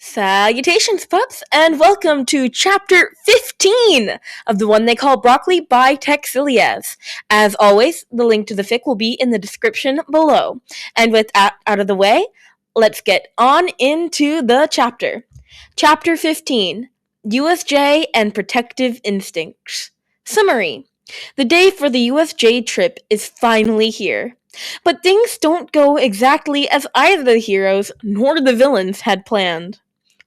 Salutations, pups, and welcome to Chapter 15 of the one they call Broccoli by Texiliaz. As always, the link to the fic will be in the description below. And with that out of the way, let's get on into the chapter. Chapter 15, USJ and Protective Instincts. Summary. The day for the USJ trip is finally here. But things don't go exactly as either the heroes nor the villains had planned.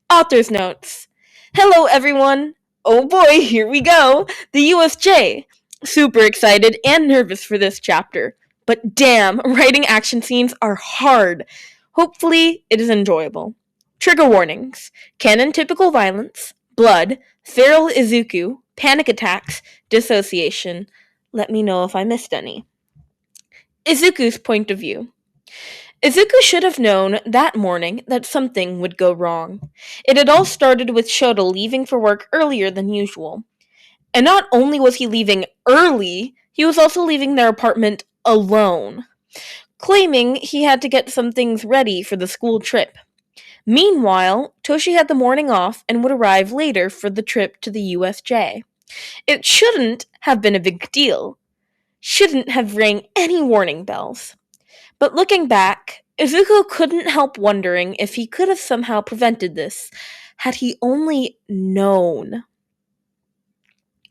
Author's notes. Hello, everyone. Oh boy, here we go. The USJ. Super excited and nervous for this chapter. But damn, writing action scenes are hard. Hopefully, it is enjoyable. Trigger warnings. Canon typical violence, blood, feral Izuku, panic attacks, dissociation. Let me know if I missed any. Izuku's point of view. Izuku should have known that morning that something would go wrong. It had all started with Shota leaving for work earlier than usual. And not only was he leaving early, he was also leaving their apartment alone, claiming he had to get some things ready for the school trip. Meanwhile, Toshi had the morning off and would arrive later for the trip to the USJ. It shouldn't have been a big deal. Shouldn't have rang any warning bells. But looking back, Izuku couldn't help wondering if he could have somehow prevented this, had he only known.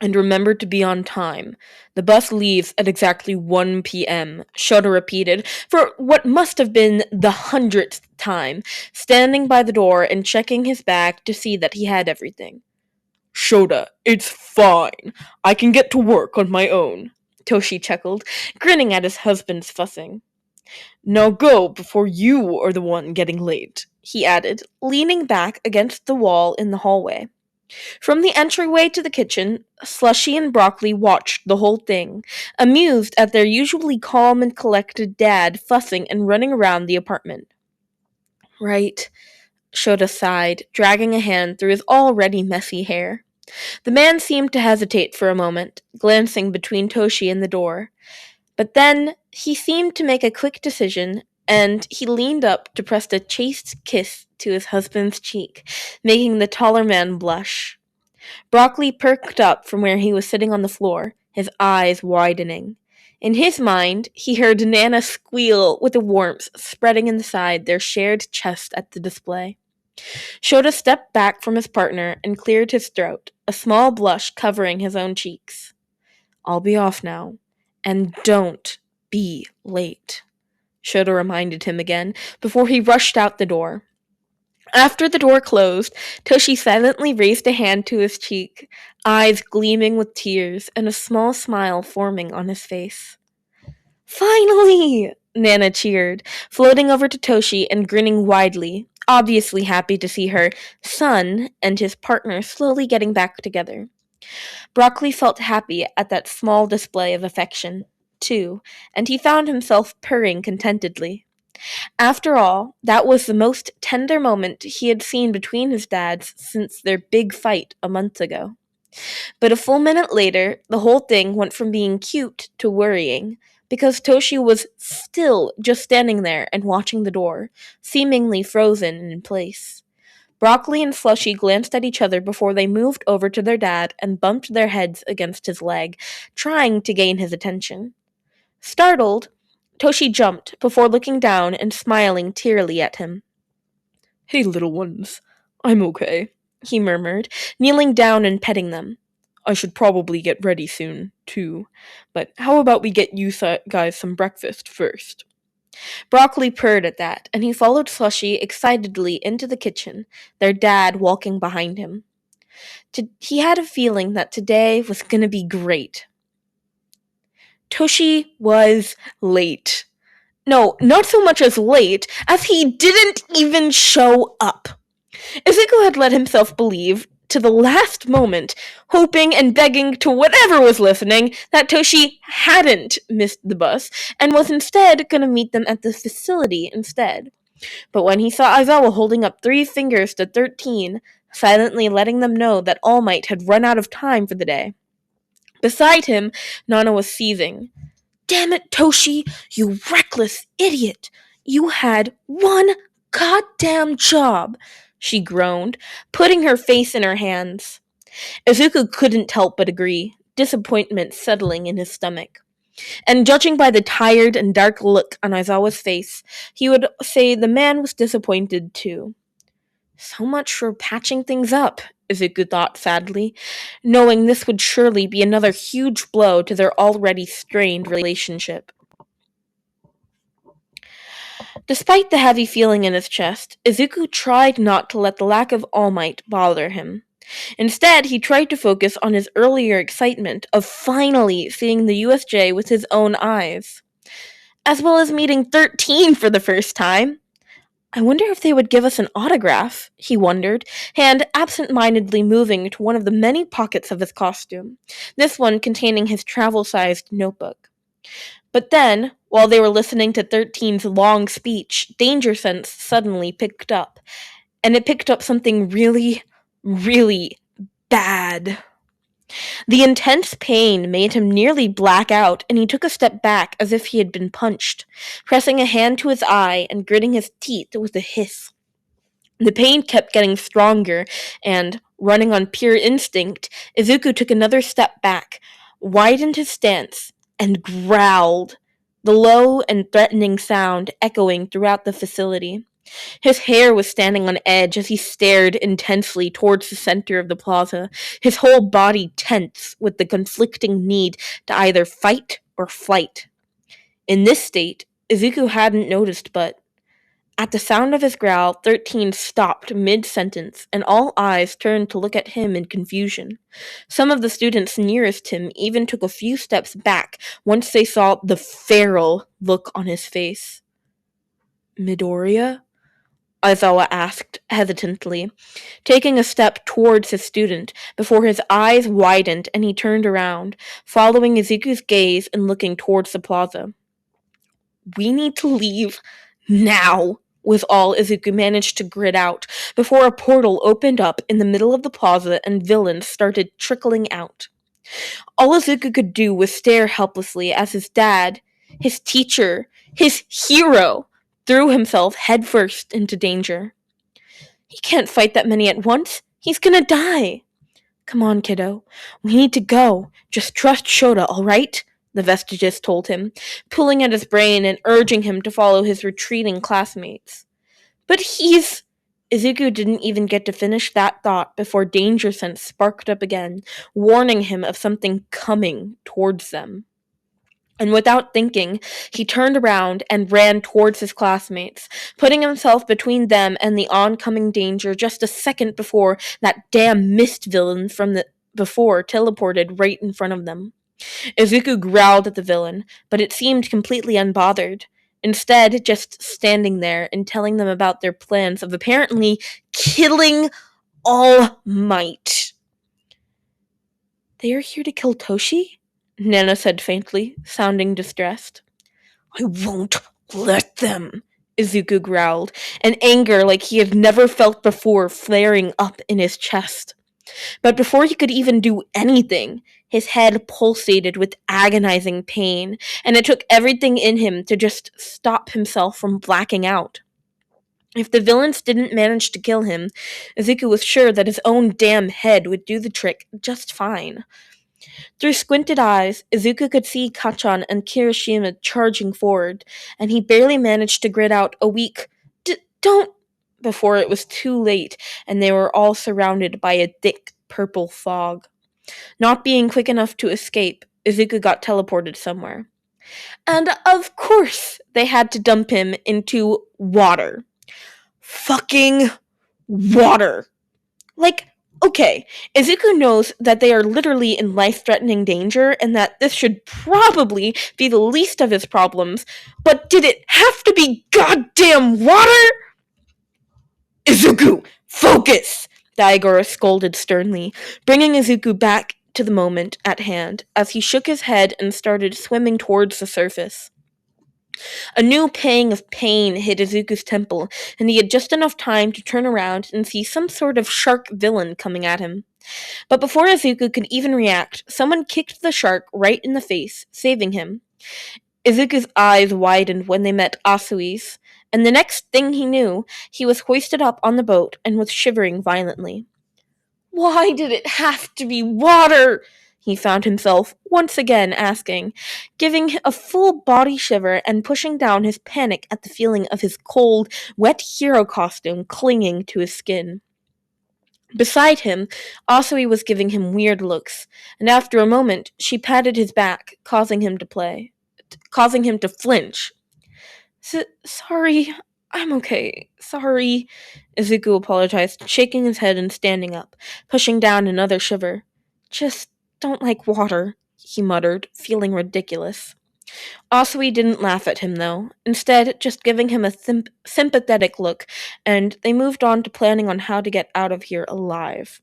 And remembered to be on time. The bus leaves at exactly 1 p.m., Shota repeated, for what must have been the 100th time, standing by the door and checking his bag to see that he had everything. Shota, it's fine. I can get to work on my own, Toshi chuckled, grinning at his husband's fussing. Now go before you are the one getting late, he added, leaning back against the wall in the hallway. From the entryway to the kitchen, Slushy and Broccoli watched the whole thing, amused at their usually calm and collected dad fussing and running around the apartment. Right, Shota sighed, dragging a hand through his already messy hair. The man seemed to hesitate for a moment, glancing between Toshi and the door. But then he seemed to make a quick decision, and he leaned up to press a chaste kiss to his husband's cheek, making the taller man blush. Broccoli perked up from where he was sitting on the floor, his eyes widening. In his mind, he heard Nana squeal with a warmth spreading inside their shared chest at the display. Shota stepped back from his partner and cleared his throat, a small blush covering his own cheeks. I'll be off now. And don't be late, Shota reminded him again before he rushed out the door. After the door closed, Toshi silently raised a hand to his cheek, eyes gleaming with tears and a small smile forming on his face. Finally! Nana cheered, floating over to Toshi and grinning widely, obviously happy to see her son and his partner slowly getting back together. Broccoli felt happy at that small display of affection, too, and he found himself purring contentedly. After all, that was the most tender moment he had seen between his dads since their big fight a month ago. But a full minute later, the whole thing went from being cute to worrying, because Toshi was still just standing there and watching the door, seemingly frozen in place. Broccoli and Slushy glanced at each other before they moved over to their dad and bumped their heads against his leg, trying to gain his attention. Startled, Toshi jumped before looking down and smiling tearily at him. Hey, little ones. I'm okay, he murmured, kneeling down and petting them. I should probably get ready soon, too. But how about we get you guys some breakfast first? Broccoli purred at that, and he followed Slushy excitedly into the kitchen, their dad walking behind him. He had a feeling that today was gonna be great. Toshi was late. No, not so much as late, as he didn't even show up. Izuku had let himself believe, to the last moment, hoping and begging to whatever was listening, that Toshi hadn't missed the bus, and was instead going to meet them at the facility instead. But when he saw Aizawa holding up 3 fingers to 13, silently letting them know that All Might had run out of time for the day. Beside him, Nana was seething. Damn it, Toshi, you reckless idiot! You had one goddamn job! she groaned, putting her face in her hands. Izuku couldn't help but agree, disappointment settling in his stomach. And judging by the tired and dark look on Aizawa's face, he would say the man was disappointed too. So much for patching things up, Izuku thought sadly, knowing this would surely be another huge blow to their already strained relationship. Despite the heavy feeling in his chest, Izuku tried not to let the lack of All Might bother him. Instead, he tried to focus on his earlier excitement of finally seeing the USJ with his own eyes, as well as meeting 13 for the first time. I wonder if they would give us an autograph, he wondered, hand absent-mindedly moving to one of the many pockets of his costume, this one containing his travel-sized notebook. But then, while they were listening to 13's long speech, Danger Sense suddenly picked up. And it picked up something really, really bad. The intense pain made him nearly black out, and he took a step back as if he had been punched, pressing a hand to his eye and gritting his teeth with a hiss. The pain kept getting stronger, and, running on pure instinct, Izuku took another step back, widened his stance, and growled, the low and threatening sound echoing throughout the facility. His hair was standing on edge as he stared intensely towards the center of the plaza, his whole body tense with the conflicting need to either fight or flight. In this state, Izuku hadn't noticed, but at the sound of his growl, 13 stopped mid-sentence, and all eyes turned to look at him in confusion. Some of the students nearest him even took a few steps back once they saw the feral look on his face. Midoriya? Aizawa asked hesitantly, taking a step towards his student before his eyes widened and he turned around, following Izuku's gaze and looking towards the plaza. We need to leave now, was all Izuku managed to grit out before a portal opened up in the middle of the plaza and villains started trickling out. All Izuku could do was stare helplessly as his dad, his teacher, his hero, threw himself headfirst into danger. He can't fight that many at once. He's gonna die. Come on, kiddo. We need to go. Just trust Shota, all right? The Vestigist told him, pulling at his brain and urging him to follow his retreating classmates. But he's... Izuku didn't even get to finish that thought before Danger Sense sparked up again, warning him of something coming towards them. And without thinking, he turned around and ran towards his classmates, putting himself between them and the oncoming danger just a second before that damn mist villain from the before teleported right in front of them. Izuku growled at the villain, but it seemed completely unbothered, instead just standing there and telling them about their plans of apparently killing All Might. They are here to kill Toshi? Nana said faintly, sounding distressed. I won't let them, Izuku growled, an anger like he had never felt before flaring up in his chest. But before he could even do anything, his head pulsated with agonizing pain, and it took everything in him to just stop himself from blacking out. If the villains didn't manage to kill him, Izuku was sure that his own damn head would do the trick just fine. Through squinted eyes, Izuku could see Kachan and Kirishima charging forward, and he barely managed to grit out a weak, don't, before it was too late, and they were all surrounded by a thick purple fog. Not being quick enough to escape, Izuku got teleported somewhere. And of course, they had to dump him into water. Fucking water. Like, okay, Izuku knows that they are literally in life-threatening danger and that this should probably be the least of his problems, but did it have to be goddamn water? Izuku, focus! Daigoro scolded sternly, bringing Izuku back to the moment at hand as he shook his head and started swimming towards the surface. A new pang of pain hit Izuku's temple, and he had just enough time to turn around and see some sort of shark villain coming at him. But before Izuku could even react, someone kicked the shark right in the face, saving him. Izuku's eyes widened when they met Asui's, and the next thing he knew, he was hoisted up on the boat and was shivering violently. Why did it have to be water? He found himself once again asking, giving a full body shiver and pushing down his panic at the feeling of his cold, wet hero costume clinging to his skin. Beside him, Asui was giving him weird looks, and after a moment, she patted his back, causing him to flinch. Sorry, I'm okay. Sorry, Izuku apologized, shaking his head and standing up, pushing down another shiver. Just don't like water, he muttered, feeling ridiculous. Asui didn't laugh at him, though, instead just giving him a sympathetic look, and they moved on to planning on how to get out of here alive.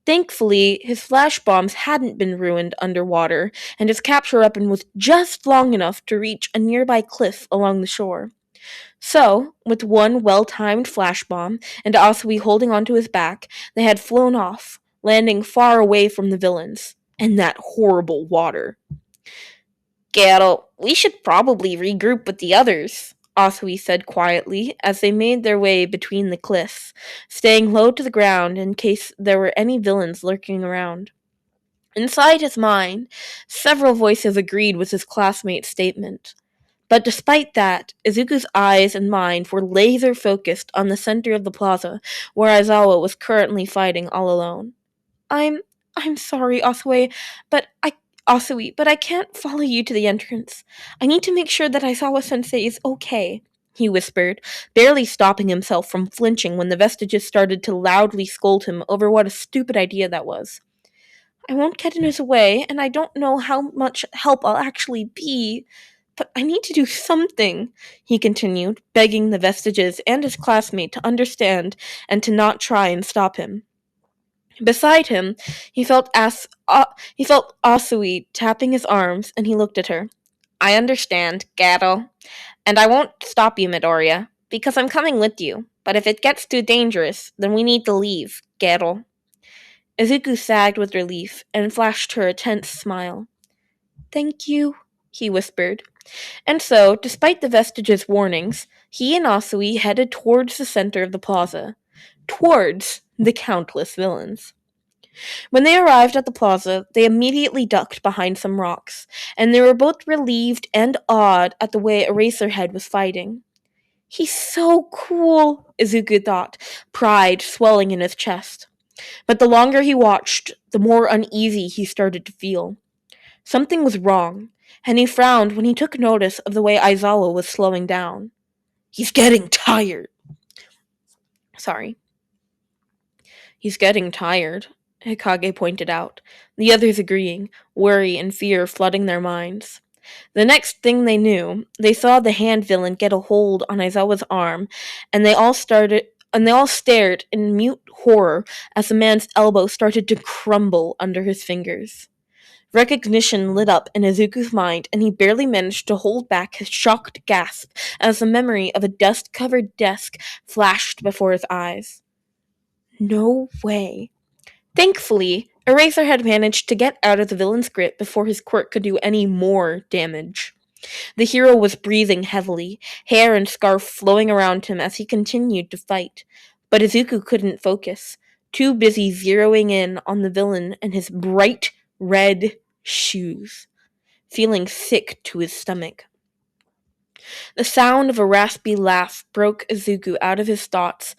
Thankfully, his flash bombs hadn't been ruined underwater, and his capture weapon was just long enough to reach a nearby cliff along the shore. So, with one well-timed flash bomb and Asui holding onto his back, they had flown off, landing far away from the villains and that horrible water. Garo, we should probably regroup with the others, Asui said quietly as they made their way between the cliffs, staying low to the ground in case there were any villains lurking around. Inside his mind, several voices agreed with his classmate's statement. But despite that, Izuku's eyes and mind were laser-focused on the center of the plaza, where Aizawa was currently fighting all alone. I'm sorry, Asui, but I can't follow you to the entrance. I need to make sure that Aizawa-sensei is okay, he whispered, barely stopping himself from flinching when the vestiges started to loudly scold him over what a stupid idea that was. I won't get in his way, and I don't know how much help I'll actually be, but I need to do something, he continued, begging the vestiges and his classmate to understand and to not try and stop him. Beside him, he felt Asui tapping his arms, and he looked at her. I understand, Gato, and I won't stop you, Midoriya, because I'm coming with you, but if it gets too dangerous, then we need to leave, Gato. Izuku sagged with relief and flashed her a tense smile. Thank you, he whispered. And so, despite the vestiges' warnings, he and Asui headed towards the center of the plaza. Towards the countless villains. When they arrived at the plaza, they immediately ducked behind some rocks, and they were both relieved and awed at the way Eraserhead was fighting. He's so cool, Izuku thought, pride swelling in his chest. But the longer he watched, the more uneasy he started to feel. Something was wrong, and he frowned when he took notice of the way Aizawa was slowing down. He's getting tired. He's getting tired, Hikage pointed out, the others agreeing, worry and fear flooding their minds. The next thing they knew, they saw the hand villain get a hold on Aizawa's arm, and they all stared in mute horror as the man's elbow started to crumble under his fingers. Recognition lit up in Izuku's mind, and he barely managed to hold back his shocked gasp as the memory of a dust-covered desk flashed before his eyes. No way. Thankfully, Eraserhead managed to get out of the villain's grip before his quirk could do any more damage. The hero was breathing heavily, hair and scarf flowing around him as he continued to fight. But Izuku couldn't focus, too busy zeroing in on the villain and his bright red shoes, feeling sick to his stomach. The sound of a raspy laugh broke Izuku out of his thoughts,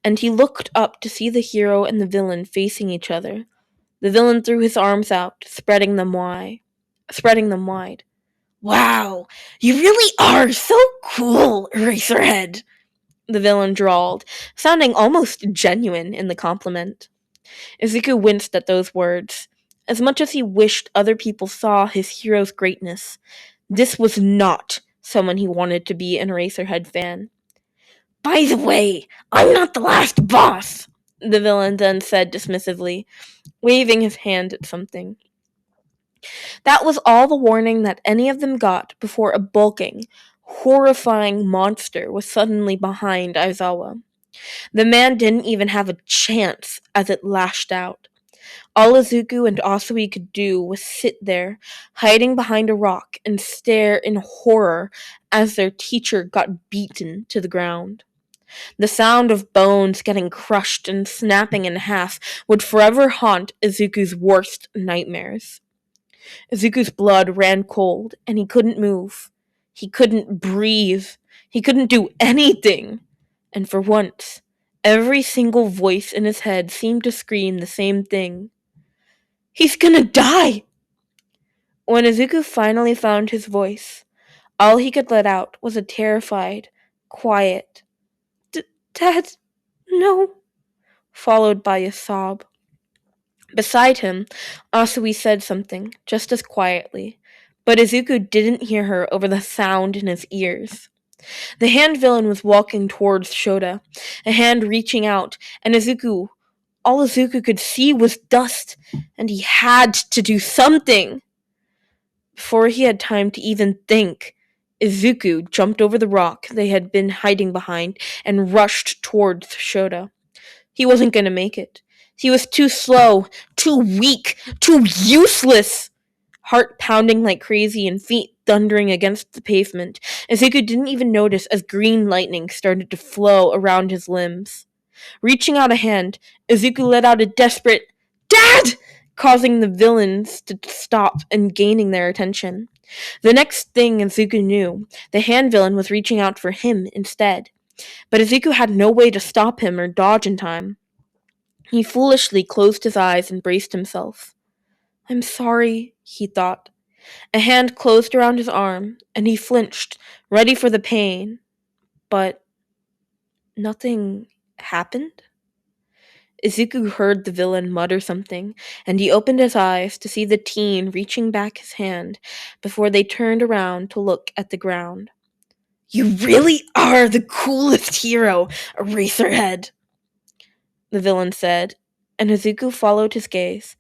and he looked up to see the hero and the villain facing each other. The villain threw his arms out, spreading them wide. Wow, you really are so cool, Eraserhead, the villain drawled, sounding almost genuine in the compliment. Izuku winced at those words. As much as he wished other people saw his hero's greatness, this was not someone he wanted to be an Eraserhead fan. By the way, I'm not the last boss, the villain then said dismissively, waving his hand at something. That was all the warning that any of them got before a bulking, horrifying monster was suddenly behind Aizawa. The man didn't even have a chance as it lashed out. All Izuku and Asui could do was sit there, hiding behind a rock, and stare in horror as their teacher got beaten to the ground. The sound of bones getting crushed and snapping in half would forever haunt Izuku's worst nightmares. Izuku's blood ran cold, and he couldn't move. He couldn't breathe. He couldn't do anything. And for once, every single voice in his head seemed to scream the same thing. He's gonna die! When Izuku finally found his voice, all he could let out was a terrified, quiet, Dad, no, followed by a sob. Beside him, Asui said something, just as quietly, but Izuku didn't hear her over the sound in his ears. The hand villain was walking towards Shota, a hand reaching out, and all Izuku could see was dust, and he had to do something. Before he had time to even think, Izuku jumped over the rock they had been hiding behind and rushed towards Shota. He wasn't going to make it. He was too slow, too weak, too useless. Heart pounding like crazy and feet thundering against the pavement, Izuku didn't even notice as green lightning started to flow around his limbs. Reaching out a hand, Izuku let out a desperate, Dad! Causing the villains to stop and gaining their attention. The next thing Izuku knew, the hand villain was reaching out for him instead. But Izuku had no way to stop him or dodge in time. He foolishly closed his eyes and braced himself. I'm sorry, he thought. A hand closed around his arm, and he flinched, ready for the pain. But nothing happened? Izuku heard the villain mutter something, and he opened his eyes to see the teen reaching back his hand before they turned around to look at the ground. You really are the coolest hero, Eraserhead, the villain said, and Izuku followed his gaze,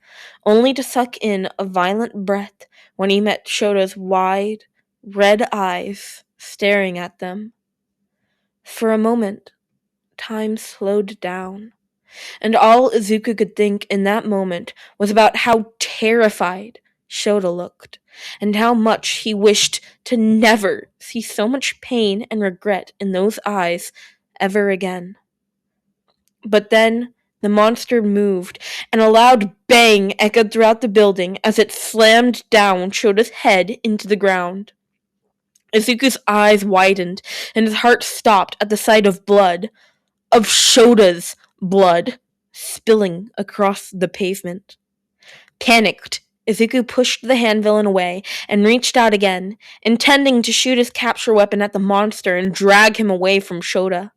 only to suck in a violent breath when he met Shota's wide, red eyes staring at them. For a moment, time slowed down, and all Izuku could think in that moment was about how terrified Shota looked, and how much he wished to never see so much pain and regret in those eyes ever again. But then the monster moved, and a loud bang echoed throughout the building as it slammed down Shota's head into the ground. Izuku's eyes widened, and his heart stopped at the sight of blood, of Shota's blood, spilling across the pavement. Panicked, Izuku pushed the hand villain away and reached out again, intending to shoot his capture weapon at the monster and drag him away from Shota.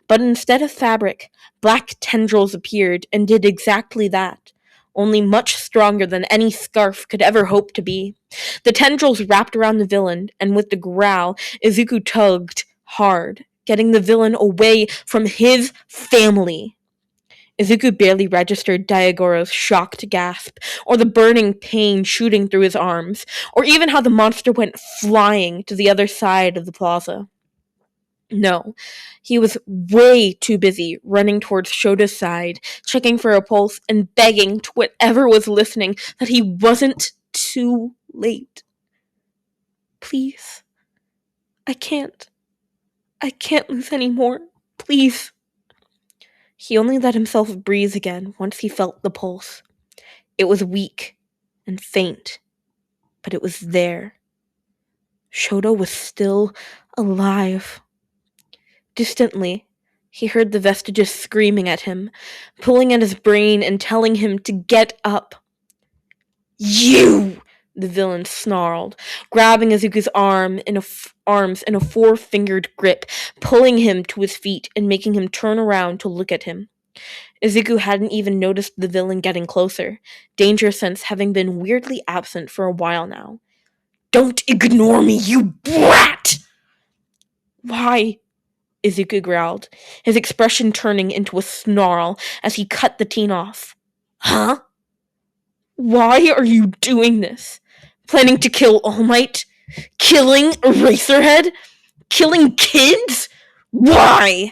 But instead of fabric, black tendrils appeared and did exactly that, only much stronger than any scarf could ever hope to be. The tendrils wrapped around the villain, and with the growl, Izuku tugged hard, getting the villain away from his family. Izuku barely registered Daigoro's shocked gasp, or the burning pain shooting through his arms, or even how the monster went flying to the other side of the plaza. No, he was way too busy running towards Shota's side, checking for a pulse, and begging to whatever was listening that he wasn't too late. Please. I can't lose any more. Please. He only let himself breathe again once he felt the pulse. It was weak and faint, but it was there. Shota was still alive. Distantly, he heard the vestiges screaming at him, pulling at his brain and telling him to get up. You! The villain snarled, grabbing Izuku's arms in a four-fingered grip, pulling him to his feet and making him turn around to look at him. Izuku hadn't even noticed the villain getting closer, danger sense having been weirdly absent for a while now. Don't ignore me, you brat! Why? Izuku growled, his expression turning into a snarl as he cut the teen off. Huh? Why are you doing this? Planning to kill All Might? Killing Eraserhead? Killing kids? Why?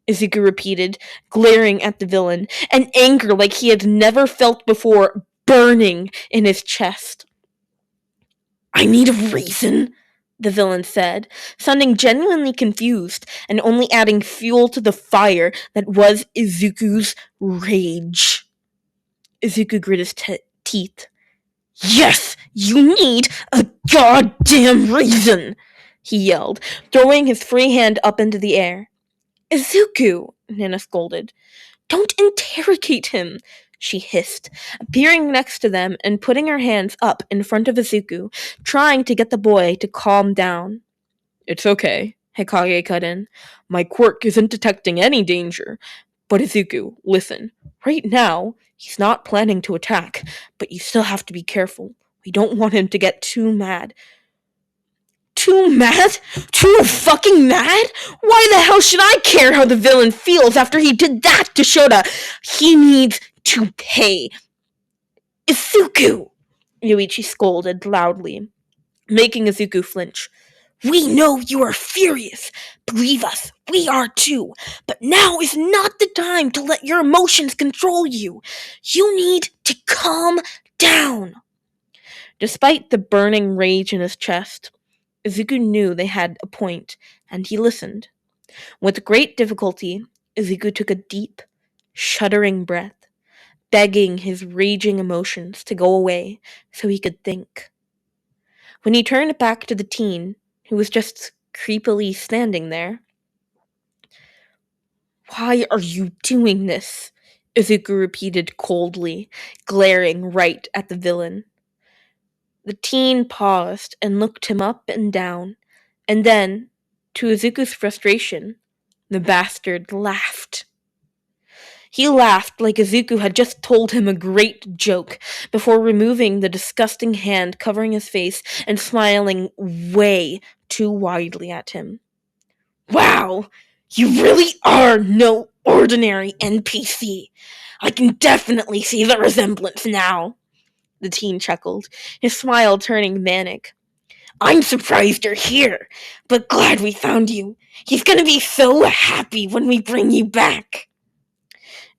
Izuku repeated, glaring at the villain, an anger like he had never felt before burning in his chest. I need a reason, the villain said, sounding genuinely confused and only adding fuel to the fire that was Izuku's rage. Izuku grit his teeth. Yes, you need a goddamn reason, he yelled, throwing his free hand up into the air. Izuku, Nana scolded. Don't interrogate him, she hissed, appearing next to them and putting her hands up in front of Izuku, trying to get the boy to calm down. It's okay, Hikage cut in. My quirk isn't detecting any danger. But Izuku, listen. Right now, he's not planning to attack, but you still have to be careful. We don't want him to get too mad. Too mad? Too fucking mad? Why the hell should I care how the villain feels after he did that to Shota? He needs to pay. Izuku! Yuichi scolded loudly, making Izuku flinch. We know you are furious. Believe us, we are too. But now is not the time to let your emotions control you. You need to calm down. Despite the burning rage in his chest, Izuku knew they had a point, and he listened. With great difficulty, Izuku took a deep, shuddering breath, begging his raging emotions to go away so he could think. When he turned back to the teen, who was just creepily standing there. Why are you doing this? Izuku repeated coldly, glaring right at the villain. The teen paused and looked him up and down, and then, to Izuku's frustration, the bastard laughed. He laughed like Izuku had just told him a great joke, before removing the disgusting hand covering his face and smiling way too widely at him. Wow, you really are no ordinary NPC. I can definitely see the resemblance now, the teen chuckled, his smile turning manic. I'm surprised you're here, but glad we found you. He's gonna be so happy when we bring you back.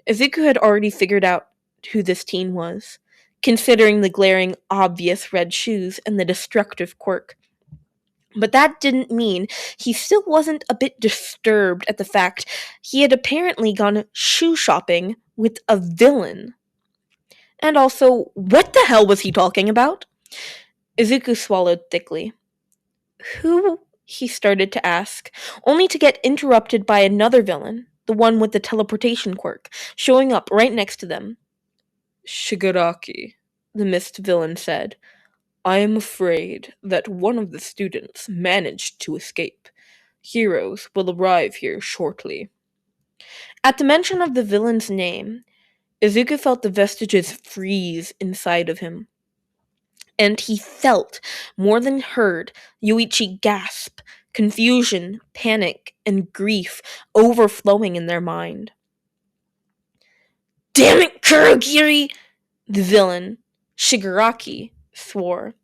Izuku had already figured out who this teen was, considering the glaring, obvious red shoes and the destructive quirk. But that didn't mean he still wasn't a bit disturbed at the fact he had apparently gone shoe shopping with a villain. And also, what the hell was he talking about? Izuku swallowed thickly. Who? He started to ask, only to get interrupted by another villain, the one with the teleportation quirk, showing up right next to them. Shigaraki, the mist villain said. I am afraid that one of the students managed to escape. Heroes will arrive here shortly. At the mention of the villain's name, Izuku felt the vestiges freeze inside of him. And he felt, more than heard, Yuichi gasp, confusion, panic, and grief overflowing in their mind. Damn it, Kurogiri! The villain, Shigaraki, swore.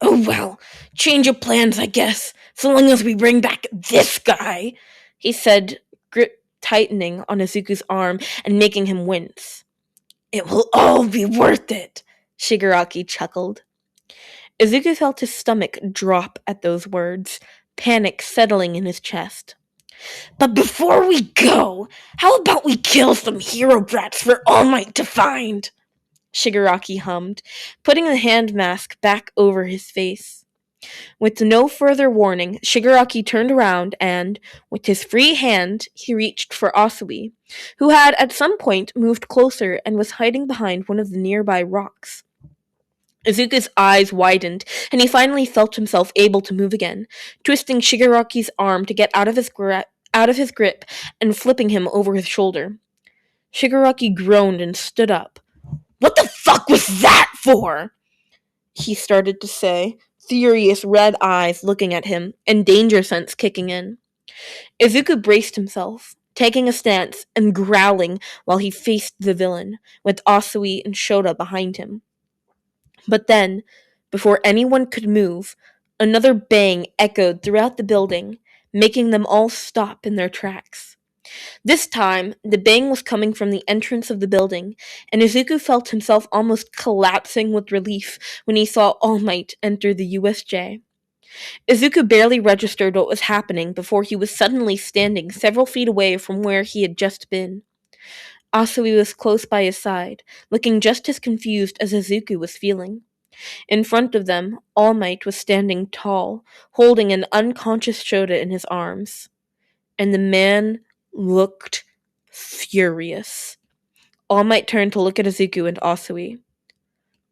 Oh well, change of plans, I guess, so long as we bring back this guy, he said, grip tightening on Izuku's arm and making him wince. It will all be worth it, Shigaraki chuckled. Izuku felt his stomach drop at those words, panic settling in his chest. But before we go, how about we kill some hero brats for All Might to find? Shigaraki hummed, putting the hand mask back over his face. With no further warning, Shigaraki turned around and, with his free hand, he reached for Asui, who had at some point moved closer and was hiding behind one of the nearby rocks. Izuku's eyes widened, and he finally felt himself able to move again, twisting Shigaraki's arm to get out of his grip and flipping him over his shoulder. Shigaraki groaned and stood up. What the fuck was that for? He started to say, furious red eyes looking at him, and danger sense kicking in. Izuku braced himself, taking a stance and growling while he faced the villain, with Asui and Shota behind him. But then, before anyone could move, another bang echoed throughout the building, making them all stop in their tracks. This time, the bang was coming from the entrance of the building, and Izuku felt himself almost collapsing with relief when he saw All Might enter the USJ. Izuku barely registered what was happening before he was suddenly standing several feet away from where he had just been. Asui was close by his side, looking just as confused as Izuku was feeling. In front of them, All Might was standing tall, holding an unconscious Shota in his arms. And the man looked furious. All Might turned to look at Izuku and Asui.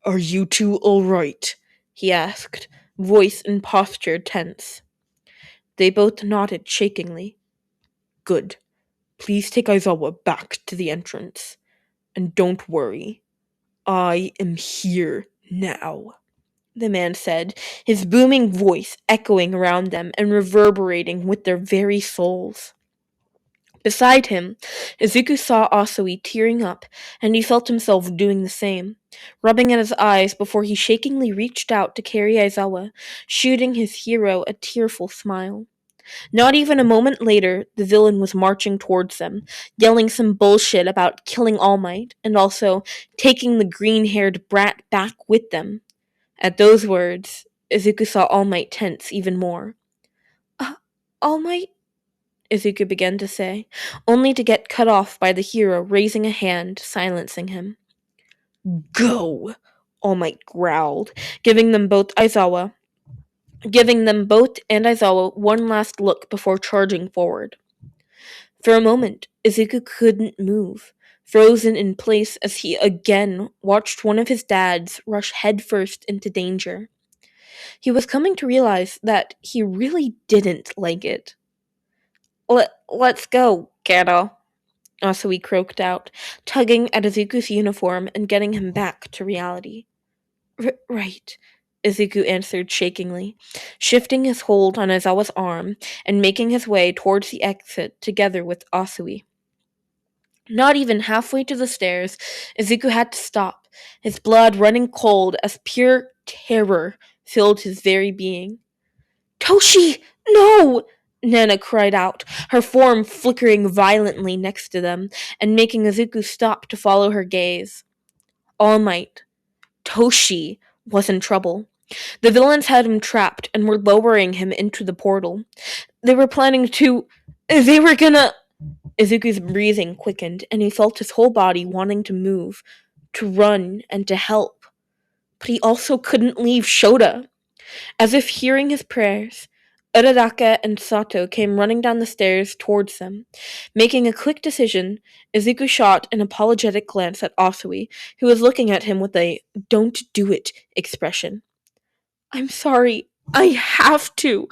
"Are you two alright?" he asked, voice and posture tense. They both nodded shakingly. "Good. Please take Aizawa back to the entrance. And don't worry. I am here now," the man said, his booming voice echoing around them and reverberating with their very souls. Beside him, Izuku saw Asui tearing up, and he felt himself doing the same, rubbing at his eyes before he shakingly reached out to carry Aizawa, shooting his hero a tearful smile. Not even a moment later, the villain was marching towards them, yelling some bullshit about killing All Might, and also taking the green-haired brat back with them. At those words, Izuku saw All Might tense even more. All Might? Izuku began to say, only to get cut off by the hero raising a hand, silencing him. "Go!" All Might growled, giving them both and Aizawa one last look before charging forward. For a moment, Izuku couldn't move, frozen in place as he again watched one of his dads rush headfirst into danger. He was coming to realize that he really didn't like it. Let's go, kiddo," Asui croaked out, tugging at Izuku's uniform and getting him back to reality. Right, Izuku answered shakingly, shifting his hold on Aizawa's arm and making his way towards the exit together with Asui. Not even halfway to the stairs, Izuku had to stop, his blood running cold as pure terror filled his very being. "Toshi, no!" Nana cried out, her form flickering violently next to them, and making Izuku stop to follow her gaze. All Might, Toshi, was in trouble. The villains had him trapped and were lowering him into the portal. They were gonna... Izuku's breathing quickened, and he felt his whole body wanting to move, to run, and to help. But he also couldn't leave Shota. As if hearing his prayers, Uraraka and Sato came running down the stairs towards them. Making a quick decision, Izuku shot an apologetic glance at Asui, who was looking at him with a "don't do it" expression. "I'm sorry. I have to.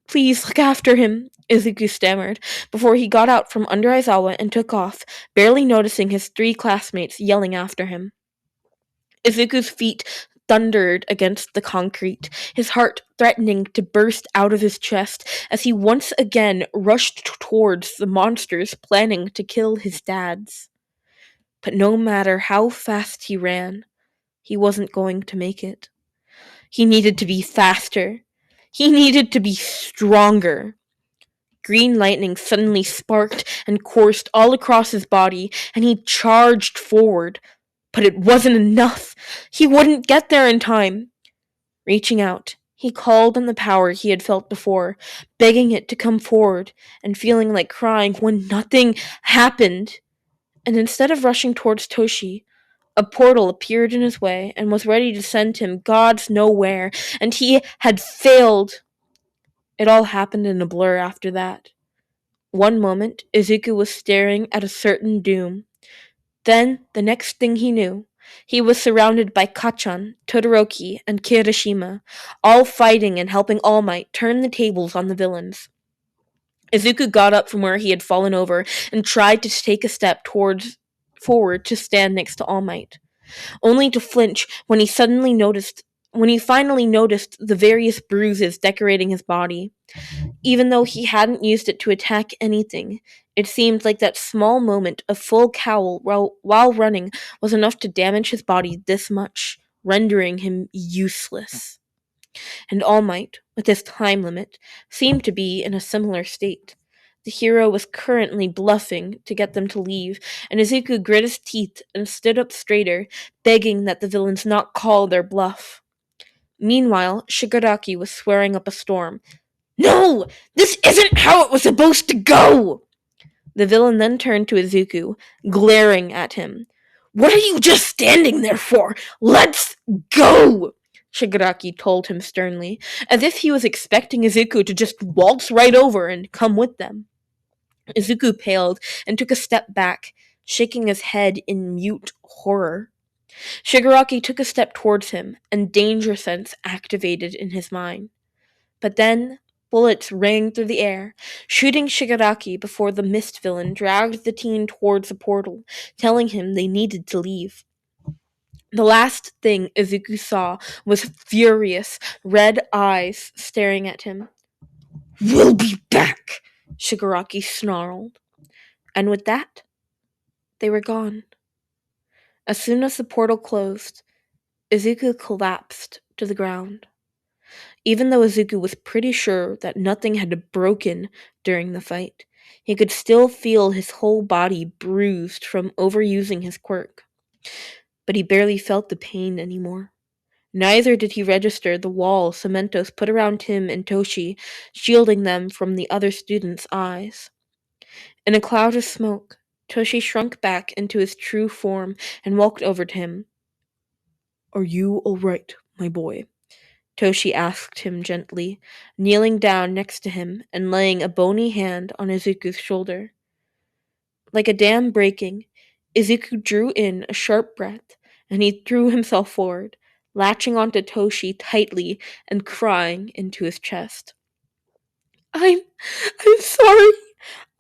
Please look after him," Izuku stammered, before he got out from under Aizawa and took off, barely noticing his 3 classmates yelling after him. Izuku's feet thundered against the concrete, his heart threatening to burst out of his chest as he once again rushed towards the monsters planning to kill his dads. But no matter how fast he ran, he wasn't going to make it. He needed to be faster. He needed to be stronger. Green lightning suddenly sparked and coursed all across his body, and he charged forward. But it wasn't enough. He wouldn't get there in time. Reaching out, he called on the power he had felt before, begging it to come forward, and feeling like crying when nothing happened. And instead of rushing towards Toshi, a portal appeared in his way and was ready to send him God's nowhere, and he had failed. It all happened in a blur after that. One moment, Izuku was staring at a certain doom. Then, the next thing he knew, he was surrounded by Kacchan, Todoroki, and Kirishima, all fighting and helping All Might turn the tables on the villains. Izuku got up from where he had fallen over and tried to take a step forward to stand next to All Might, only to flinch when he finally noticed the various bruises decorating his body. Even though he hadn't used it to attack anything, it seemed like that small moment of full cowl while running was enough to damage his body this much, rendering him useless. And All Might, with his time limit, seemed to be in a similar state. The hero was currently bluffing to get them to leave, and Izuku grit his teeth and stood up straighter, begging that the villains not call their bluff. Meanwhile, Shigaraki was swearing up a storm. No! This isn't how it was supposed to go! The villain then turned to Izuku, glaring at him. What are you just standing there for? Let's go! Shigaraki told him sternly, as if he was expecting Izuku to just waltz right over and come with them. Izuku paled and took a step back, shaking his head in mute horror. Shigaraki took a step towards him, and danger sense activated in his mind. But then, bullets rang through the air, shooting Shigaraki before the mist villain dragged the teen towards the portal, telling him they needed to leave. The last thing Izuku saw was furious, red eyes staring at him. We'll be back, Shigaraki snarled. And with that, they were gone. As soon as the portal closed, Izuku collapsed to the ground. Even though Izuku was pretty sure that nothing had broken during the fight, he could still feel his whole body bruised from overusing his quirk. But he barely felt the pain anymore. Neither did he register the wall Cementos put around him and Toshi, shielding them from the other students' eyes. In a cloud of smoke, Toshi shrunk back into his true form and walked over to him. Are you all right, my boy? Toshi asked him gently, kneeling down next to him and laying a bony hand on Izuku's shoulder. Like a dam breaking, Izuku drew in a sharp breath, and he threw himself forward, latching onto Toshi tightly and crying into his chest. I'm sorry.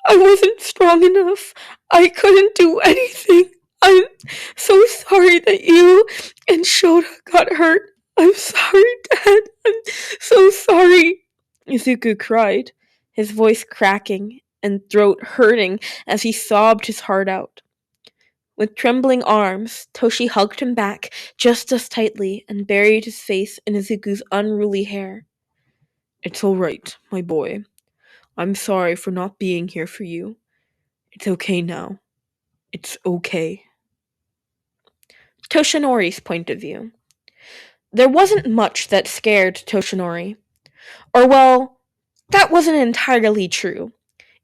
I wasn't strong enough. I couldn't do anything. I'm so sorry that you and Shota got hurt. I'm sorry, Dad. I'm so sorry. Izuku cried, his voice cracking and throat hurting as he sobbed his heart out. With trembling arms, Toshi hugged him back just as tightly and buried his face in Izuku's unruly hair. It's all right, my boy. I'm sorry for not being here for you. It's okay now. It's okay. Toshinori's point of view. There wasn't much that scared Toshinori. Or, well, that wasn't entirely true.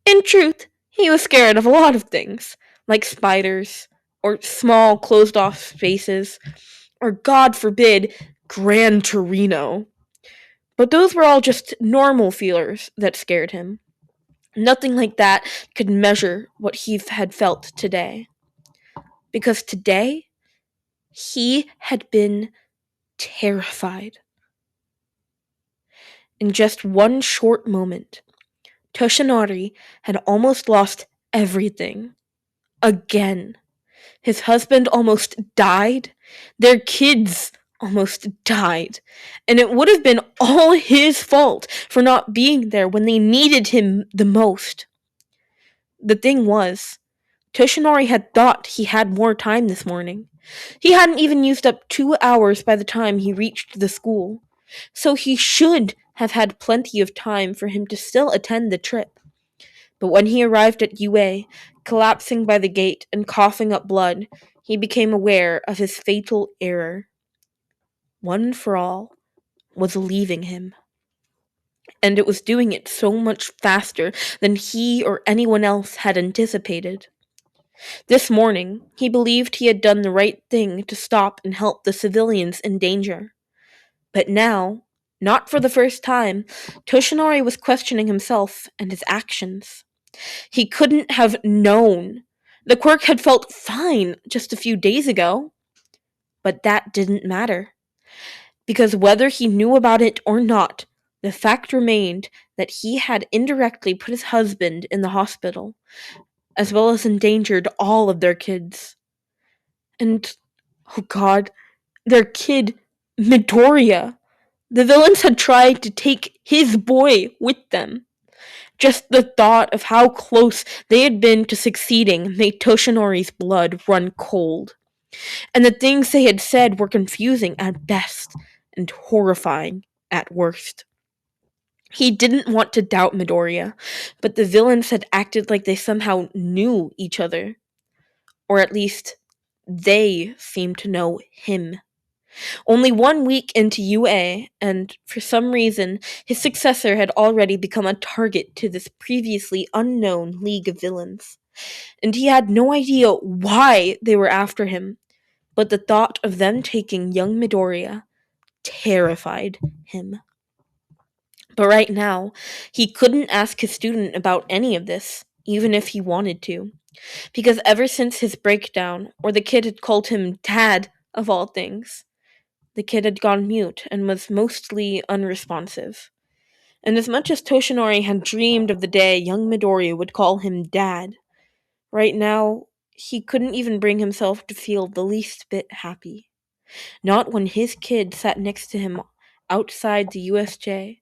In truth, he was scared of a lot of things, like spiders, or small closed-off spaces, or, God forbid, Gran Torino. But those were all just normal feelers that scared him. Nothing like that could measure what he had felt today. Because today, he had been terrified. In just one short moment, Toshinori had almost lost everything. Again. His husband almost died. Their kids almost died. And it would have been all his fault for not being there when they needed him the most. The thing was, Toshinori had thought he had more time this morning. He hadn't even used up 2 hours by the time he reached the school, so he should have had plenty of time for him to still attend the trip. But when he arrived at UA, collapsing by the gate and coughing up blood, he became aware of his fatal error. One for All was leaving him. And it was doing it so much faster than he or anyone else had anticipated. This morning, he believed he had done the right thing to stop and help the civilians in danger. But now, not for the first time, Toshinori was questioning himself and his actions. He couldn't have known. The quirk had felt fine just a few days ago. But that didn't matter. Because whether he knew about it or not, the fact remained that he had indirectly put his husband in the hospital, as well as endangered all of their kids. And, oh God, their kid, Midoriya. The villains had tried to take his boy with them. Just the thought of how close they had been to succeeding made Toshinori's blood run cold. And the things they had said were confusing at best and horrifying at worst. He didn't want to doubt Midoriya, but the villains had acted like they somehow knew each other. Or at least, they seemed to know him. Only 1 week into UA, and for some reason, his successor had already become a target to this previously unknown league of villains. And he had no idea why they were after him, but the thought of them taking young Midoriya terrified him. But right now, he couldn't ask his student about any of this, even if he wanted to, because ever since his breakdown, or the kid had called him Dad, of all things, the kid had gone mute and was mostly unresponsive. And as much as Toshinori had dreamed of the day young Midoriya would call him Dad, right now he couldn't even bring himself to feel the least bit happy. Not when his kid sat next to him outside the USJ,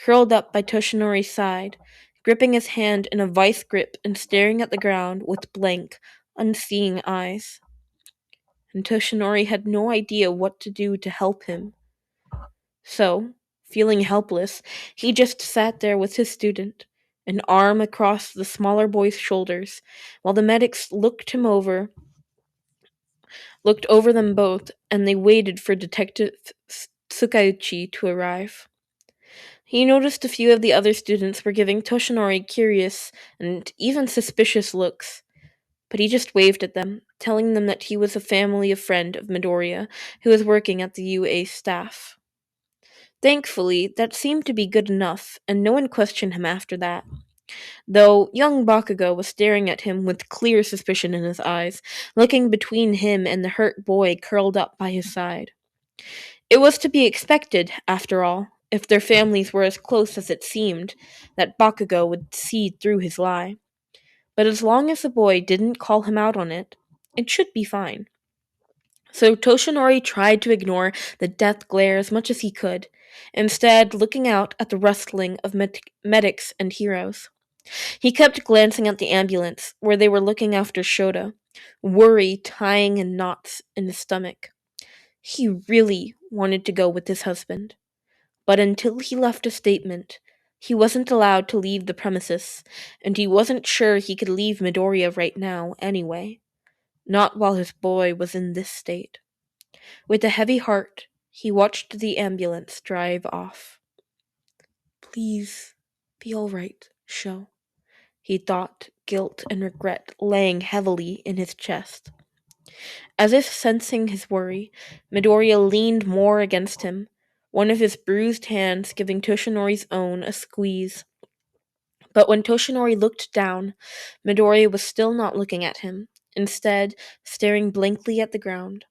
curled up by Toshinori's side, gripping his hand in a vice grip and staring at the ground with blank, unseeing eyes. And Toshinori had no idea what to do to help him. So, feeling helpless, he just sat there with his student, an arm across the smaller boy's shoulders, while the medics looked over them both, and they waited for Detective Tsukauchi to arrive. He noticed a few of the other students were giving Toshinori curious and even suspicious looks, but he just waved at them, telling them that he was a family friend of Midoriya who was working at the UA staff. Thankfully, that seemed to be good enough, and no one questioned him after that, though young Bakugo was staring at him with clear suspicion in his eyes, looking between him and the hurt boy curled up by his side. It was to be expected, after all, if their families were as close as it seemed, that Bakugo would see through his lie. But as long as the boy didn't call him out on it, it should be fine. So Toshinori tried to ignore the death glare as much as he could, instead looking out at the rustling of medics and heroes. He kept glancing at the ambulance, where they were looking after Shota, worry tying in knots in his stomach. He really wanted to go with his husband, but until he left a statement, he wasn't allowed to leave the premises, and he wasn't sure he could leave Midoriya right now anyway, not while his boy was in this state. With a heavy heart, he watched the ambulance drive off. Please be all right, Sho, he thought, guilt and regret laying heavily in his chest. As if sensing his worry, Midoriya leaned more against him, one of his bruised hands giving Toshinori's own a squeeze. But when Toshinori looked down, Midoriya was still not looking at him, instead staring blankly at the ground.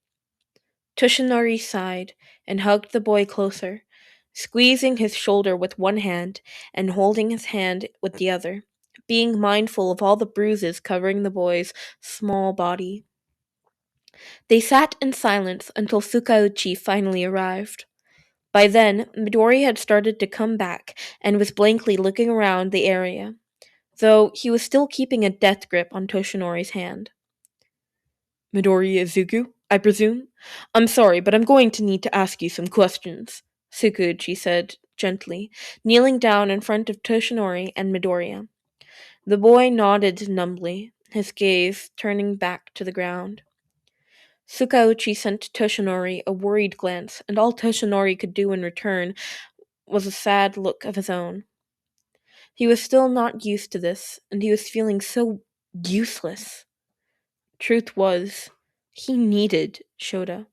Toshinori sighed and hugged the boy closer, squeezing his shoulder with one hand and holding his hand with the other, being mindful of all the bruises covering the boy's small body. They sat in silence until Tsukauchi finally arrived. By then, Midori had started to come back and was blankly looking around the area, though he was still keeping a death grip on Toshinori's hand. Midori Izuku, I presume? I'm sorry, but I'm going to need to ask you some questions, Tsukauchi said gently, kneeling down in front of Toshinori and Midoriya. The boy nodded numbly, his gaze turning back to the ground. Tsukauchi sent Toshinori a worried glance, and all Toshinori could do in return was a sad look of his own. He was still not used to this, and he was feeling so useless. Truth was, he needed Shota.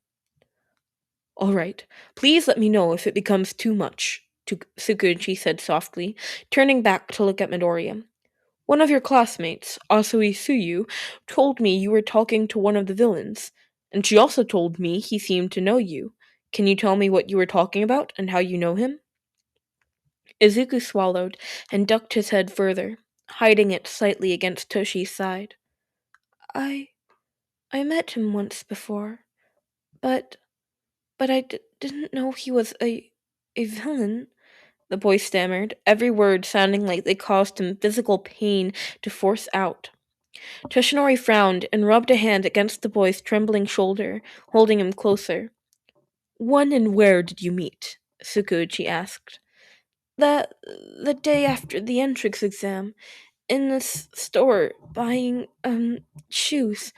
All right, please let me know if it becomes too much, Tsukuchi said softly, turning back to look at Midoriya. One of your classmates, Asui Suyu, told me you were talking to one of the villains, and she also told me he seemed to know you. Can you tell me what you were talking about and how you know him? Izuku swallowed and ducked his head further, hiding it slightly against Toshi's side. I met him once before, but I didn't know he was a villain, the boy stammered, every word sounding like they caused him physical pain to force out. Toshinori frowned and rubbed a hand against the boy's trembling shoulder, holding him closer. When and where did you meet? Tsukuchi asked. The the day after the entrance exam, in this store, buying, shoes.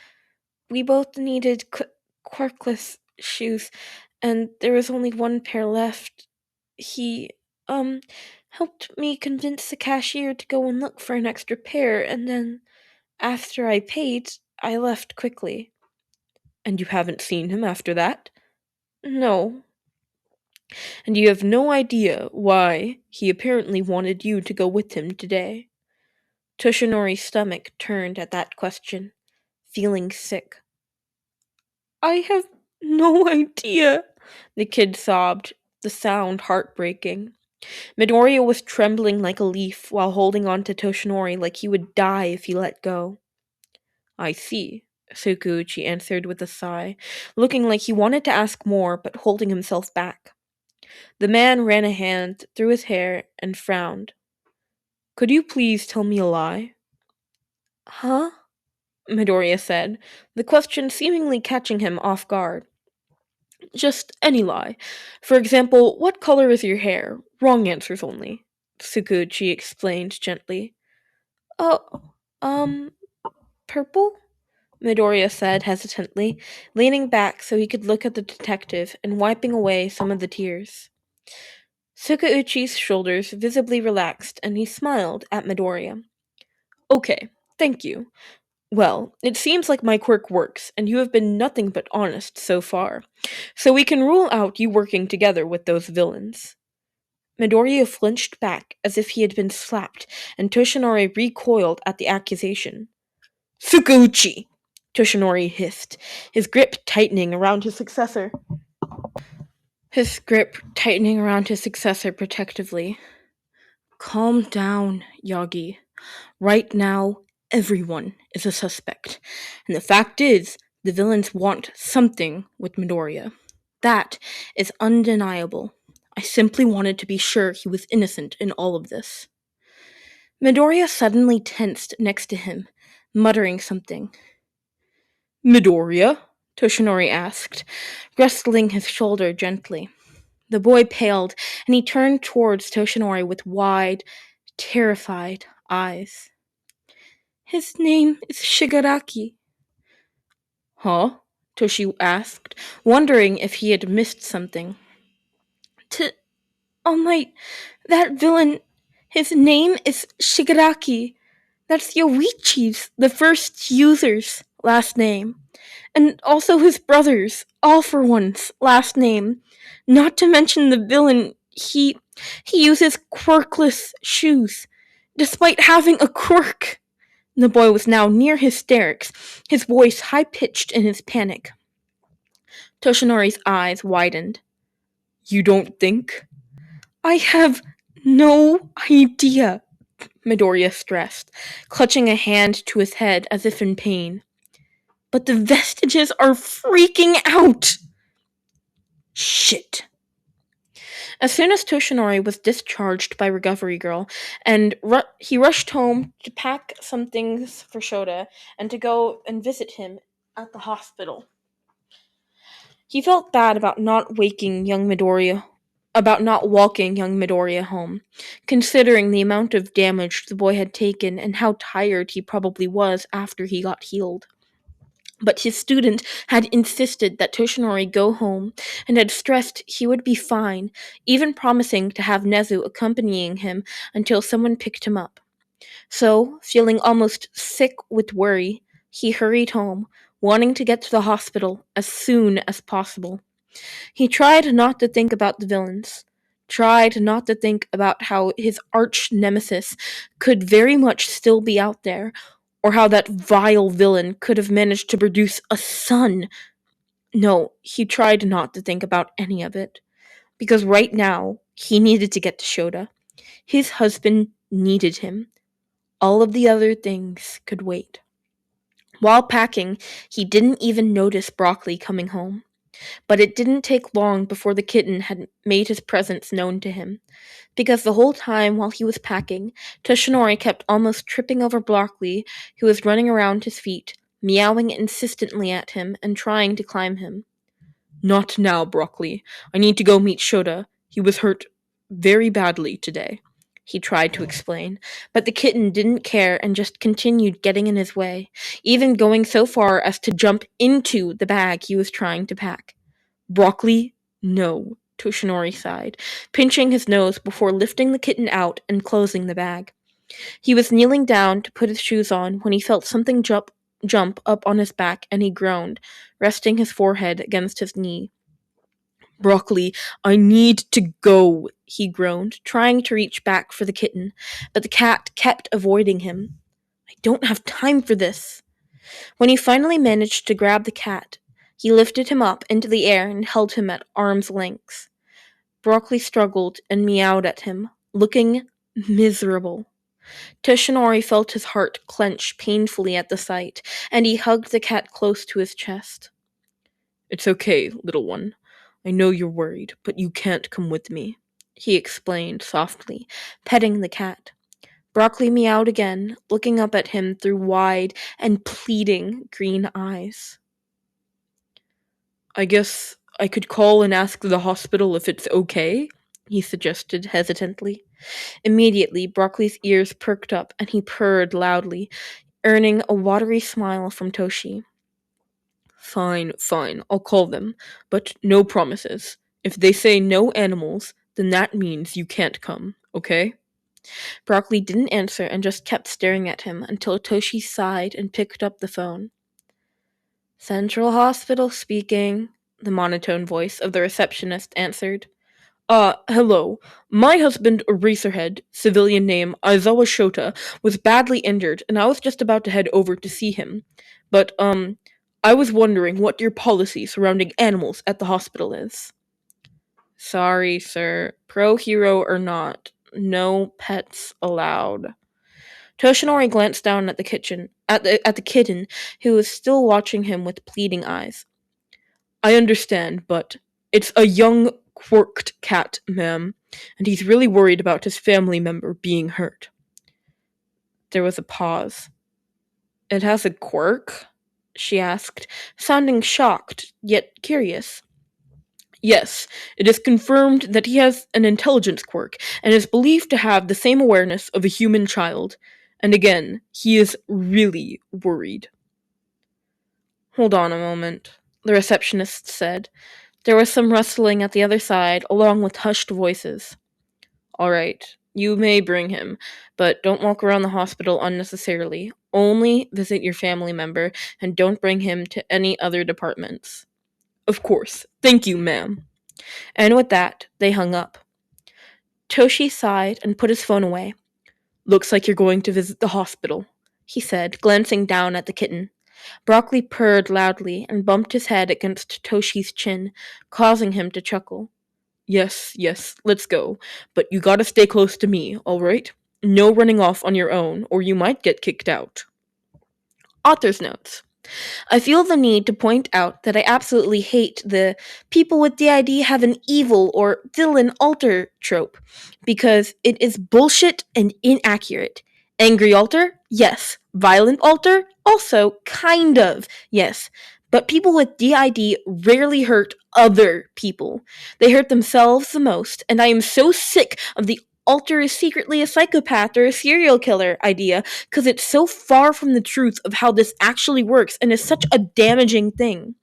We both needed quirkless shoes, and there was only one pair left. He, helped me convince the cashier to go and look for an extra pair, and then, after I paid, I left quickly. And you haven't seen him after that? No. And you have no idea why he apparently wanted you to go with him today? Toshinori's stomach turned at that question, feeling sick. I have no idea, the kid sobbed, the sound heartbreaking. Midoriya was trembling like a leaf while holding on to Toshinori like he would die if he let go. I see, Sukuuchi answered with a sigh, looking like he wanted to ask more but holding himself back. The man ran a hand through his hair and frowned. Could you please tell me a lie? Huh? Midoriya said, the question seemingly catching him off guard. Just any lie. For example, what color is your hair? Wrong answers only. Sukuuchi explained gently. Oh, purple? Midoriya said hesitantly, leaning back so he could look at the detective and wiping away some of the tears. Sukuuchi's shoulders visibly relaxed and he smiled at Midoriya. Okay, thank you. Well, it seems like my quirk works, and you have been nothing but honest so far. So we can rule out you working together with those villains. Midoriya flinched back as if he had been slapped, and Toshinori recoiled at the accusation. Sukuuchi! Toshinori hissed, his grip tightening around his successor. Protectively. Calm down, Yagi. Right now, everyone is a suspect. And the fact is, the villains want something with Midoriya. That is undeniable. I simply wanted to be sure he was innocent in all of this. Midoriya suddenly tensed next to him, muttering something. Midoriya? Toshinori asked, wrestling his shoulder gently. The boy paled, and he turned towards Toshinori with wide, terrified eyes. His name is Shigaraki. Huh? Toshi asked, wondering if he had missed something. All might, that villain, his name is Shigaraki. That's Yoichi's, the first user's, last name. And also his brother's, All for One's, last name. Not to mention the villain, he uses quirkless shoes, despite having a quirk. The boy was now near hysterics, his voice high-pitched in his panic. Toshinori's eyes widened. You don't think? I have no idea, Midoriya stressed, clutching a hand to his head as if in pain. But the vestiges are freaking out! Shit. As soon as Toshinori was discharged by Recovery Girl, and he rushed home to pack some things for Shota and to go and visit him at the hospital. He felt bad about not walking young Midoriya home, considering the amount of damage the boy had taken and how tired he probably was after he got healed. But his student had insisted that Toshinori go home and had stressed he would be fine, even promising to have Nezu accompanying him until someone picked him up. So, feeling almost sick with worry, he hurried home, wanting to get to the hospital as soon as possible. He tried not to think about the villains, tried not to think about how his arch nemesis could very much still be out there, or how that vile villain could have managed to produce a son. No, he tried not to think about any of it, because right now, he needed to get to Shota. His husband needed him. All of the other things could wait. While packing, he didn't even notice Broccoli coming home. But it didn't take long before the kitten had made his presence known to him, because the whole time while he was packing, Toshinori kept almost tripping over Broccoli, who was running around his feet, meowing insistently at him and trying to climb him. Not now, Broccoli. I need to go meet Shota. He was hurt very badly today, he tried to explain, but the kitten didn't care and just continued getting in his way, even going so far as to jump into the bag he was trying to pack. Broccoli, No, Toshinori sighed, pinching his nose before lifting the kitten out and closing the bag. He was kneeling down to put his shoes on when he felt something jump up on his back, and he groaned, resting his forehead against his knee. Broccoli, I need to go, he groaned, trying to reach back for the kitten, but the cat kept avoiding him. I don't have time for this. When he finally managed to grab the cat, he lifted him up into the air and held him at arm's length. Broccoli struggled and meowed at him, looking miserable. Toshinori felt his heart clench painfully at the sight, and he hugged the cat close to his chest. It's okay, little one. I know you're worried, but you can't come with me, he explained softly, petting the cat. Broccoli meowed again, looking up at him through wide and pleading green eyes. I guess I could call and ask the hospital if it's okay, he suggested hesitantly. Immediately, Broccoli's ears perked up and he purred loudly, earning a watery smile from Toshi. Fine, I'll call them, but no promises. If they say no animals, then that means you can't come, okay? Broccoli didn't answer and just kept staring at him until Toshi sighed and picked up the phone. Central Hospital speaking, the monotone voice of the receptionist answered. Hello. My husband, Eraserhead, civilian name Aizawa Shota, was badly injured, and I was just about to head over to see him. But, I was wondering what your policy surrounding animals at the hospital is. Sorry, sir. Pro-hero or not, no pets allowed. Toshinori glanced down at the kitten, who was still watching him with pleading eyes. I understand, but it's a young, quirked cat, ma'am, and he's really worried about his family member being hurt. There was a pause. It has a quirk? She asked, sounding shocked, yet curious. Yes, it is confirmed that he has an intelligence quirk, and is believed to have the same awareness of a human child. And again, he is really worried. Hold on a moment, the receptionist said. There was some rustling at the other side, along with hushed voices. All right, you may bring him, but don't walk around the hospital unnecessarily. Only visit your family member, and don't bring him to any other departments. Of course. Thank you, ma'am. And with that, they hung up. Toshi sighed and put his phone away. Looks like you're going to visit the hospital, he said, glancing down at the kitten. Broccoli purred loudly and bumped his head against Toshi's chin, causing him to chuckle. Yes, let's go. But you gotta stay close to me, alright? No running off on your own, or you might get kicked out. Author's notes. I feel the need to point out that I absolutely hate the people with DID have an evil or villain alter trope, because it is bullshit and inaccurate. Angry alter? Yes. Violent alter? Also, kind of, yes. But people with DID rarely hurt other people. They hurt themselves the most, and I am so sick of the alter is secretly a psychopath or a serial killer idea, because it's so far from the truth of how this actually works and is such a damaging thing.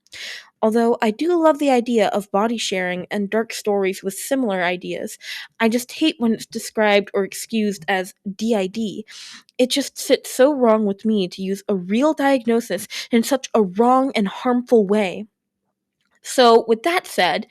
Although I do love the idea of body sharing and dark stories with similar ideas, I just hate when it's described or excused as DID. It just sits so wrong with me to use a real diagnosis in such a wrong and harmful way. So, with that said,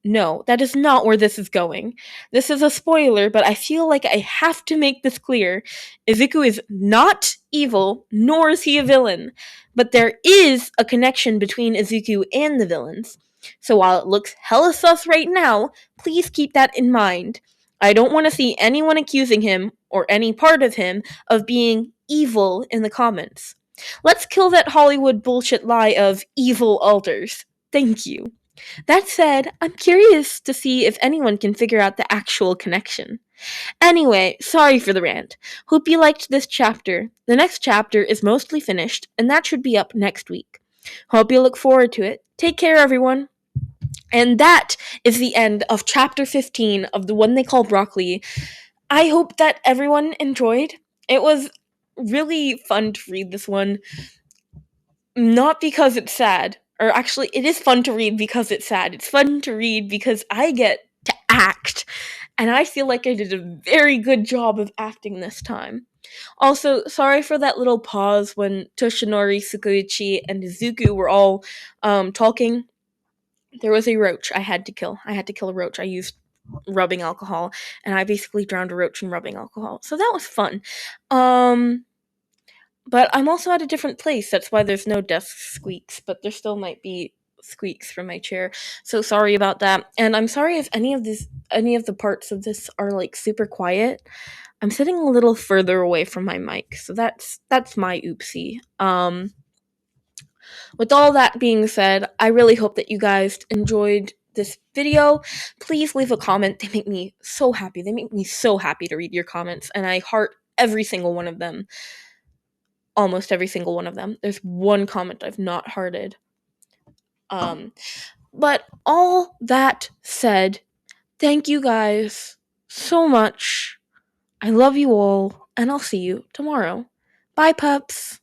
no, that is not where this is going. This is a spoiler, but I feel like I have to make this clear. Izuku is not evil, nor is he a villain. But there is a connection between Izuku and the villains. So while it looks hella sus right now, please keep that in mind. I don't want to see anyone accusing him, or any part of him, of being evil in the comments. Let's kill that Hollywood bullshit lie of evil alters. Thank you. That said, I'm curious to see if anyone can figure out the actual connection. Anyway, sorry for the rant. Hope you liked this chapter. The next chapter is mostly finished, and that should be up next week. Hope you look forward to it. Take care, everyone. And that is the end of chapter 15 of the one they call Broccoli. I hope that everyone enjoyed. It was really fun to read this one. Not because it's sad, Or actually, it is fun to read because it's sad. It's fun to read because I get to act. And I feel like I did a very good job of acting this time. Also, sorry for that little pause when Toshinori, Tsukuichi, and Izuku were all talking. There was a roach I had to kill. I had to kill a roach. I used rubbing alcohol, and I basically drowned a roach in rubbing alcohol. So that was fun. But I'm also at a different place. That's why there's no desk squeaks, but there still might be squeaks from my chair. So sorry about that. And I'm sorry if any of the parts of this are like super quiet. I'm sitting a little further away from my mic, so that's my oopsie. With all that being said, I really hope that you guys enjoyed this video. Please leave a comment. They make me so happy. They make me so happy to read your comments, and I heart every single one of them. Almost every single one of them. There's one comment I've not hearted. But all that said, thank you guys so much. I love you all, and I'll see you tomorrow. Bye, pups.